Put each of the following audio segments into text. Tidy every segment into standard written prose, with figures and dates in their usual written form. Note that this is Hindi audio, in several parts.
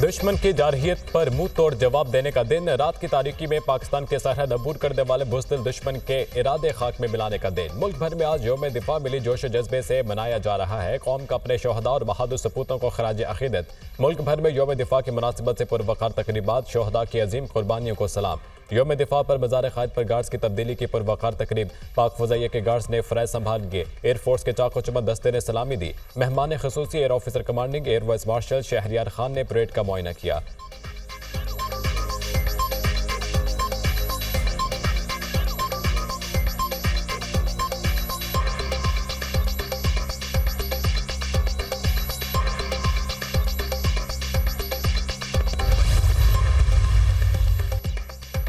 दुश्मन की जारहियत पर मुंह तोड़ जवाब देने का दिन, रात की तारीकी में पाकिस्तान के सरहद अबूर करने वाले बुज़दिल दुश्मन के इरादे खाक में मिलाने का दिन। मुल्क भर में आज यौम दिफा मिली जोश जज्बे से मनाया जा रहा है। कौम का अपने शोहदा और बहादुर सपूतों को खराज अकीदत। मुल्क भर में यौम दिफा की मुनासिबत से पुरवकार तकरीबात, शोहदा की अजीम कुर्बानियों को सलाम। यौम दिफा पर मज़ार क़ायद पर गार्ड्स की तब्दीली की पुरवकार तकरीब। पाक फ़ज़ाइया के गार्ड्स ने फ़राइज़ संभाल लिए। एयरफोर्स के चाको चुमन दस्ते ने सलामी दी। मेहमान खसूसी air officer commanding air vice marshal Shahryar Khan ने परेड का मुआयना किया।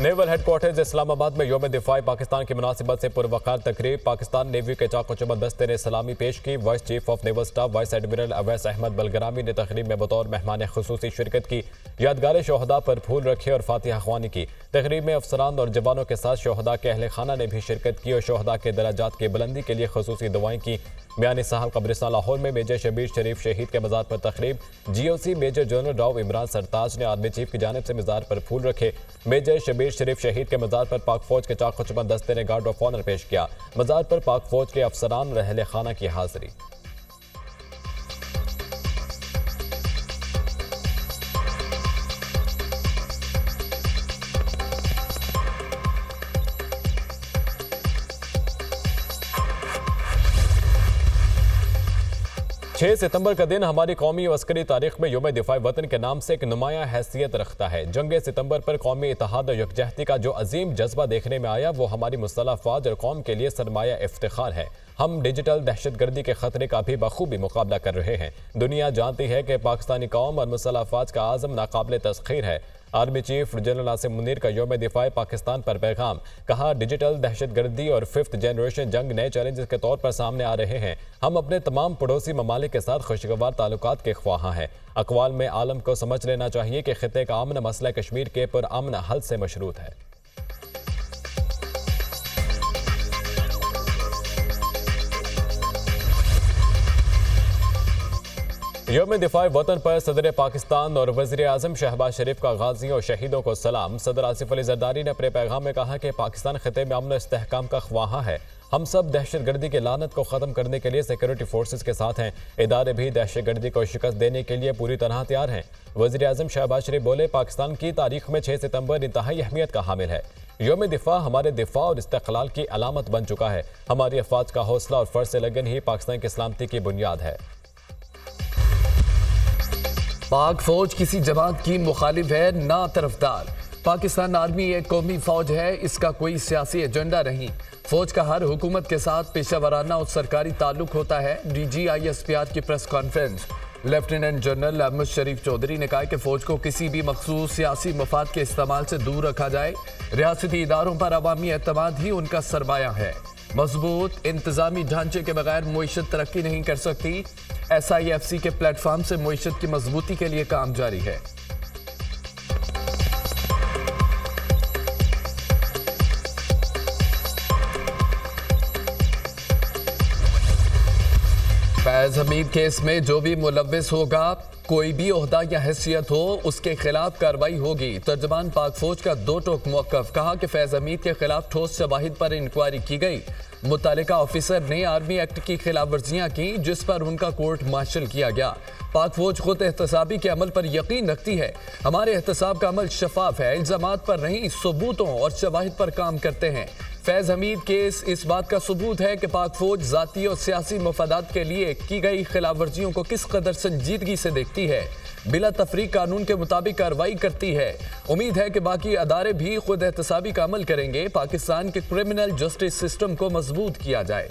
नेवल हेडक्वार्टर्स इस्लामाबाद में यौम दिफाई पाकिस्तान की मुनासिबत से पुरवकार तकरीब। पाकिस्तान नेवी के चाको चुमन दस्ते ने सलामी पेश की। Vice chief of naval staff vice admiral Awais Ahmed Bilgrami ने तकरीब में बतौर मेहमान खुसूसी शिरकत की। यादगार शोहदा पर फूल रखे और फातिहा ख्वानी की। तकरीब में अफसरान और जवानों के साथ शोहदा के अहले खाना ने भी शिरकत की और शोहदा के दराजात की बुलंदी के लिए खसूसी दुआएं की। मियानी साहब कब्रिस्तान लाहौर में मेजर शबीर शरीफ शहीद के मज़ार पर तकरीब। GOC major general Rao Imran Sartaj ने आर्मी चीफ की जानिब से मज़ार पर फूल रखे। मेजर शबीर शरीफ शहीद के मज़ार पर पाक फौज के चाको चुमन दस्ते ने गार्ड ऑफ ऑनर पेश किया। मज़ार पर पाक फौज के अफसरान और अहले खाना की हाजिरी। छह सितंबर का दिन हमारी कौमी और अस्करी तारीख में यौम दिफाई वतन के नाम से एक नुमाया हैसियत रखता है। जंग सितंबर पर कौमी इत्तेहाद और यकजहती का जो अजीम जज्बा देखने में आया वो हमारी मुसल्लह फ़ौज और कौम के लिए सरमाया इफ्तिखार है। हम डिजिटल दहशतगर्दी के खतरे का भी बखूबी मुकाबला कर रहे हैं। दुनिया जानती है कि पाकिस्तानी कौम और मुसल्लह फ़ौज का आज़म नाकाबिल तस्खीर है। Army chief general Asim Munir का यौम दिफाई पाकिस्तान पर पैगाम। कहा, डिजिटल दहशतगर्दी और 5th जनरेशन जंग नए चैलेंजेस के तौर पर सामने आ रहे हैं। हम अपने तमाम पड़ोसी ममालिक के साथ खुशगवार ताल्लुकात के ख्वाहां हैं। अक़वाल में आलम को समझ लेना चाहिए कि खित्ते का अमन मसला कश्मीर के पुरअमन हल से मशरूत है। यौम दिफाई वतन पर सदर पाकिस्तान और वज़ीर आज़म शहबाज शरीफ का गाजियों और शहीदों को सलाम। सदर आसिफ अली जरदारी ने अपने पैगाम में कहा कि पाकिस्तान खित्ते में अमन इस्तेहकाम का ख्वाहा है। हम सब दहशतगर्दी की लानत को ख़त्म करने के लिए सिक्योरिटी फोर्सेस के साथ हैं। इदारे भी दहशतगर्दी को शिकस्त देने के लिए पूरी तरह तैयार हैं। वज़ीर आज़म शहबाज शरीफ बोले, पाकिस्तान की तारीख में 6 सितंबर इंतहाई अहमियत का हामिल है। यौम दिफा हमारे दिफा और इस्तिक़लाल की अलामत बन चुका है। हमारी अफवाज का हौसला और फर्ज से लगन ही पाकिस्तान की सलामती की बुनियाद है। पाक फौज किसी जमात की मुखालिफ है ना तरफदार। पाकिस्तान आर्मी एक कौमी फौज है, इसका कोई सियासी एजेंडा नहीं। फौज का हर हुकूमत के साथ पेशावराना और सरकारी ताल्लुक होता है। DG ISPR की press conference. Lieutenant general Ahmed Sharif Chaudhry ने कहा कि फौज को किसी भी मखसूस सियासी मफाद के इस्तेमाल से दूर रखा जाए। रियासती इदारों पर अवामी एतमाद ही उनका सरमाया है। मजबूत इंतजामी ढांचे के बगैर मुईशत तरक्की नहीं कर सकती। SIFC के प्लेटफॉर्म से मुईशत की मजबूती के लिए काम जारी है। फैज हमीद केस में जो भी मुलव्विस होगा, कोई भी ओहदा या हैसियत हो, उसके खिलाफ कार्रवाई होगी। तर्जमान पाक फौज का दो टोक मौक़िफ़। कहा कि फैज हमीद के खिलाफ ठोस शवाहिद पर इंक्वायरी की गई। मुत्तलिका ऑफिसर ने आर्मी एक्ट की खिलाफ वर्जियाँ की जिस पर उनका कोर्ट मार्शल किया गया। पाक फौज खुद एहतसाबी के अमल पर यकीन रखती है। हमारे एहतसाब का अमल शफाफ है, इल्जामात पर नहीं सबूतों और शवाहिद पर काम करते हैं। फैज हमीद केस इस बात का सबूत है कि पाक फौज जाती और सियासी मफादात के लिए की गई खिलाफ वर्जियों को किस कदर संजीदगी से देखती है। बिला तफरीक कानून के मुताबिक कार्रवाई करती है। उम्मीद है कि बाकी अदारे भी खुद एहतसाबी का अमल करेंगे। पाकिस्तान के क्रिमिनल जस्टिस सिस्टम को मजबूत किया जाए।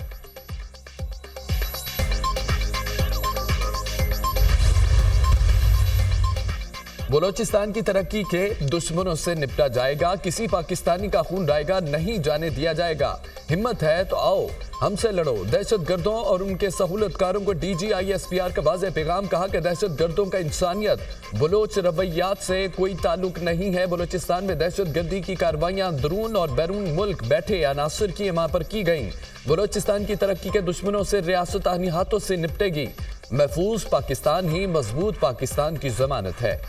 बलोचिस्तान की तरक्की के दुश्मनों से निपटा जाएगा। किसी पाकिस्तानी का खून रायगा नहीं जाने दिया जाएगा। हिम्मत है तो आओ हमसे लड़ो। दहशत गर्दों और उनके सहूलतकारों को DG ISPR का वाज़ेह पैगाम। कहा कि दहशत गर्दों का इंसानियत बलोच रवैयात से कोई ताल्लुक नहीं है। बलोचिस्तान में दहशत गर्दी की कार्रवाइयाँ दरून और बैरून मुल्क बैठे अनासर की वहाँ पर की गई। बलोचिस्तान की तरक्की के दुश्मनों से रियासत अपनी हाथों से निपटेगी। महफूज पाकिस्तान ही मजबूत पाकिस्तान की जमानत है।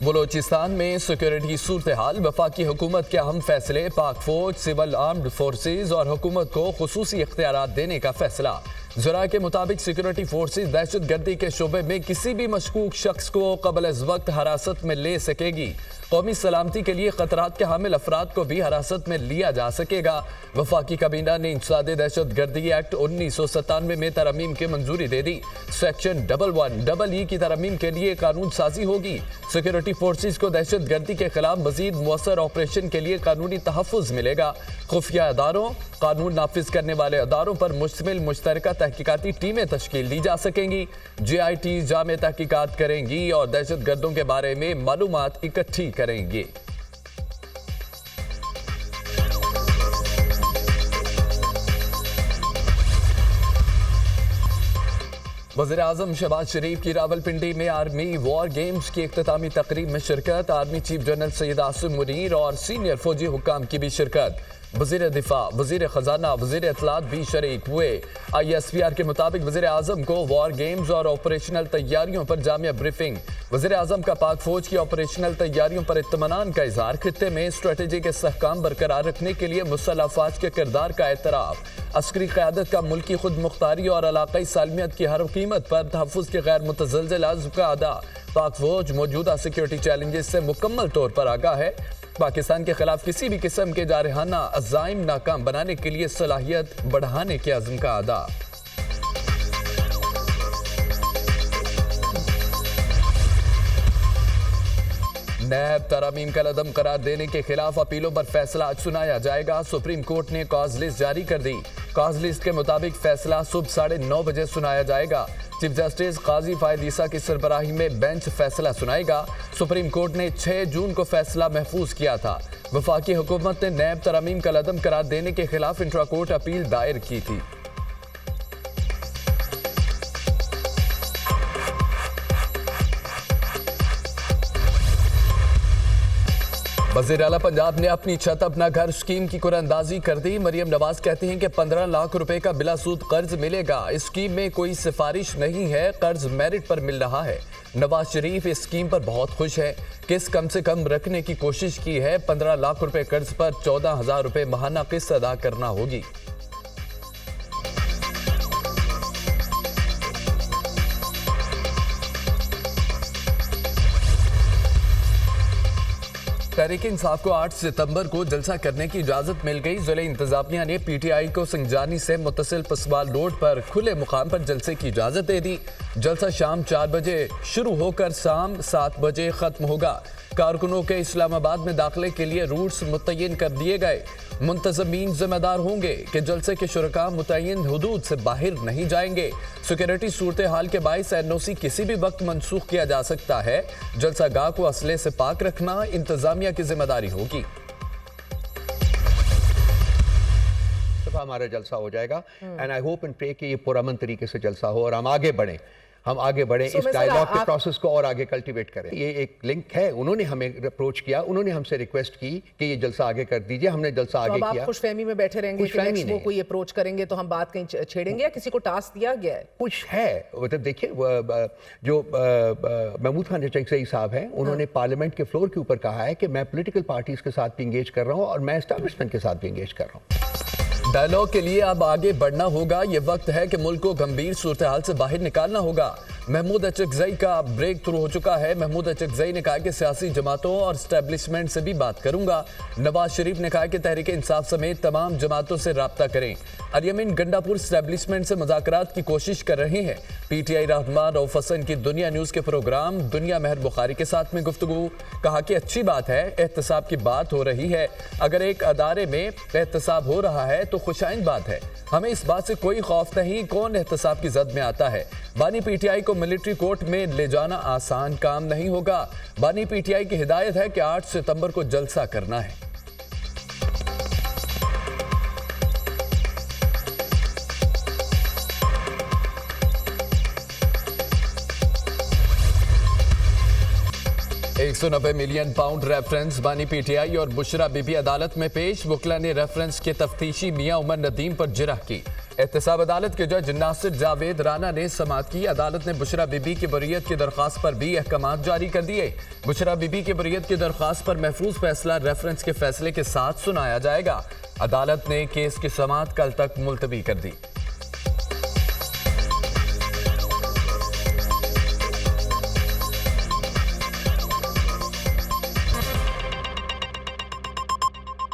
बलोचिस्तान में सिक्योरिटी सूरत हाल, वफाकी हुकूमत के अहम फैसले, पाक फौज, सिविल आर्म्ड फोर्सेज और हुकूमत को खुसूसी इख्तियारात देने का फैसला। जरा के मुताबिक सिक्योरिटी फोर्सेज दहशत गर्दी के शोबे में किसी भी मशकूक शख्स को कबल अज वक्त हिरासत में ले सकेगी। कौमी सलामती के लिए खतरात के हामिल अफराद को भी हिरासत में लिया जा सकेगा। वफाकी काबीना ने इंसदादे दहशत गर्दी एक्ट 1997 में तरमीम की मंजूरी दे दी। सेक्शन 11(e) की तरमीम के लिए कानून साजी होगी। सिक्योरिटी फोर्सेज को दहशत गर्दी के खिलाफ मजीद मुअस्सर ऑपरेशन के लिए कानूनी तहफ़्फ़ुज़ मिलेगा। खुफिया अदारों, कानून नाफिज करने वाले अदारों पर मुश्तमिल मुश्तरका तहकीकाती टीमें तश्कील दी जा सकेंगी। JIT जामे तहकीकात करेंगी और दहशत गर्दों के बारे में मालूमात इकट्ठी करेंगे। वज़ीर-ए-आज़म शहबाज शरीफ की रावलपिंडी में आर्मी वॉर गेम्स की इख्तितामी तकरीब में शिरकत। Army chief general Syed Asim Munir और सीनियर फौजी हुक्काम की भी शिरकत। वज़ीर दिफा, वज़ीर खजाना, वज़ीर इत्तलात भी शरीक हुए। ISPR के मुताबिक वज़ीर-ए-आज़म को वॉर गेम्स और ऑपरेशनल तैयारियों पर जामिया ब्रीफिंग। वज़ीर-ए-आज़म का पाक फौज की ऑपरेशनल तैयारियों पर इत्मीनान का इजहार। खित्ते में स्ट्रेटेजी के इस्तेहकाम बरकरार रखने के लिए मुसल्लह अफ़वाज के किरदार का एतराफ़। अस्करी क़यादत का मुल्की खुद मुख्तारी और इलाक़ाई सालमियत की हर कीमत पर तहफ़्फ़ुज़ के गैर मुतज़लज़िल अज़्म का अदा। पाक फौज मौजूदा सिक्योरिटी चैलेंजेस से मुकम्मल तौर पर आगाह है। पाकिस्तान के खिलाफ किसी भी किस्म के जारहाना अज़ाइम नाकाम बनाने के लिए सलाहियत बढ़ाने के अज़्म का अदा। नैब तरमीम का लदम करार देने के खिलाफ अपीलों पर फैसला आज सुनाया जाएगा। सुप्रीम कोर्ट ने कॉज लिस्ट जारी कर दी। कॉज लिस्ट के मुताबिक फैसला सुबह 9:30 बजे सुनाया जाएगा। चीफ जस्टिस काजी फायद ईसा की सरबराही में बेंच फैसला सुनाएगा। सुप्रीम कोर्ट ने 6 जून को फैसला महफूज किया था। वफाकी हुकूमत ने नैब तरमीम का लदम करार देने के खिलाफ इंट्रा कोर्ट अपील दायर की थी। वज़ीर आला पंजाब ने अपनी छत अपना घर स्कीम की कुरानंदाजी कर दी। मरियम नवाज कहती हैं कि 15 लाख रुपए का बिलासूद कर्ज मिलेगा। इस स्कीम में कोई सिफारिश नहीं है, कर्ज मेरिट पर मिल रहा है। नवाज शरीफ इस स्कीम पर बहुत खुश है। किस्त कम से कम रखने की कोशिश की है। 15 लाख रुपए कर्ज पर 14,000 रुपए माहाना किस्त अदा करना होगी। तहरीक इंसाफ को 8 सितंबर को जलसा करने की इजाजत मिल गई। जिले इंतजामिया ने PTI को संजानी से मुत्तसिल पसवाल रोड पर खुले मुकाम पर जलसे की इजाजत दे दी। जलसा शाम 4 बजे शुरू होकर शाम 7 बजे खत्म होगा। कारकुनों के इस्लामाबाद में दाखिले के लिए रूट्स मुतय्यन कर दिए गए। मुंतजमीन जिम्मेदार होंगे कि जलसे के शुरका मुतय्यन हुदूद से बाहर नहीं जाएंगे। सिक्योरिटी सूरत हाल के बाइस NOC किसी भी वक्त मनसूख किया जा सकता है। जलसा गाह को असले से पाक रखना इंतजामिया की जिम्मेदारी होगी। हमारा जलसा हो जाएगा and I hope and pray कि ये पुरअमन तरीके से जलसा हो और हम आगे बढ़ें इस डायलॉग के प्रोसेस को और आगे कल्टीवेट करें। ये एक लिंक है, उन्होंने हमें अप्रोच किया, उन्होंने हमसे रिक्वेस्ट की कि ये जलसा आगे कर दीजिए, हमने जलसा आगे किया। आप खुशफहमी में बैठे रहेंगे कि नेक्स्ट वो कोई अप्रोच करेंगे तो हम बात कहीं छेड़ेंगे या किसी को टास्क दिया गया है? कुछ है, मतलब देखिए जो महमूद खान चचई साहब हैं, उन्होंने पार्लियामेंट के फ्लोर के ऊपर कहा है कि मैं पॉलिटिकल पार्टीज के साथ भी इंगेज कर रहा हूँ और मैं एस्टैब्लिशमेंट के साथ भी इंगेज कर रहा हूँ। डायलॉग के लिए अब आगे बढ़ना होगा। ये वक्त है कि मुल्क को गंभीर सूरत हाल से बाहर निकालना होगा। महमूद अचकजई का ब्रेक थ्रू हो चुका है। महमूद अचकजई ने कहा कि सियासी जमातों और स्टैब्लिशमेंट से भी बात करूंगा। नवाज शरीफ ने कहा कि तहरीक इंसाफ समेत तमाम जमातों से राब्ता करें। अरियमिन गंडापुर स्टैब्लिशमेंट से मुज़ाकरात की कोशिश कर रहे हैं। PTI रहमान रऊफ हसन की दुनिया न्यूज़ के प्रोग्राम दुनिया महर बुखारी के साथ में गुफ्तगू। कहा कि अच्छी बात है, एहतसाब की बात हो रही है। अगर एक अदारे में एहतसाब हो रहा है तो खुशाइन बात है। हमें इस बात से कोई खौफ नहीं कौन एहतसाब की जद में आता है। बानी PTI को मिलिट्री कोर्ट में ले जाना आसान काम नहीं होगा। बानी PTI की हिदायत है कि 8 सितंबर को जलसा करना है। £190 मिलियन रेफरेंस बानी PTI और बुशरा बीबी अदालत में पेश। वकला ने रेफरेंस के तफ्तीशी मियां उमर नदीम पर जिरह की। एहतसाब अदालत के जज नासिर जावेद राना ने समाअत की। अदालत ने बुशरा बीबी की बरीयत की दरख्वास्त पर भी अहकामात जारी कर दिए। बुशरा बीबी की बरीयत की दरख्वास्त पर महफूज फैसला रेफरेंस के फैसले के साथ सुनाया जाएगा। अदालत ने केस की समाअत कल तक मुलतवी कर दी।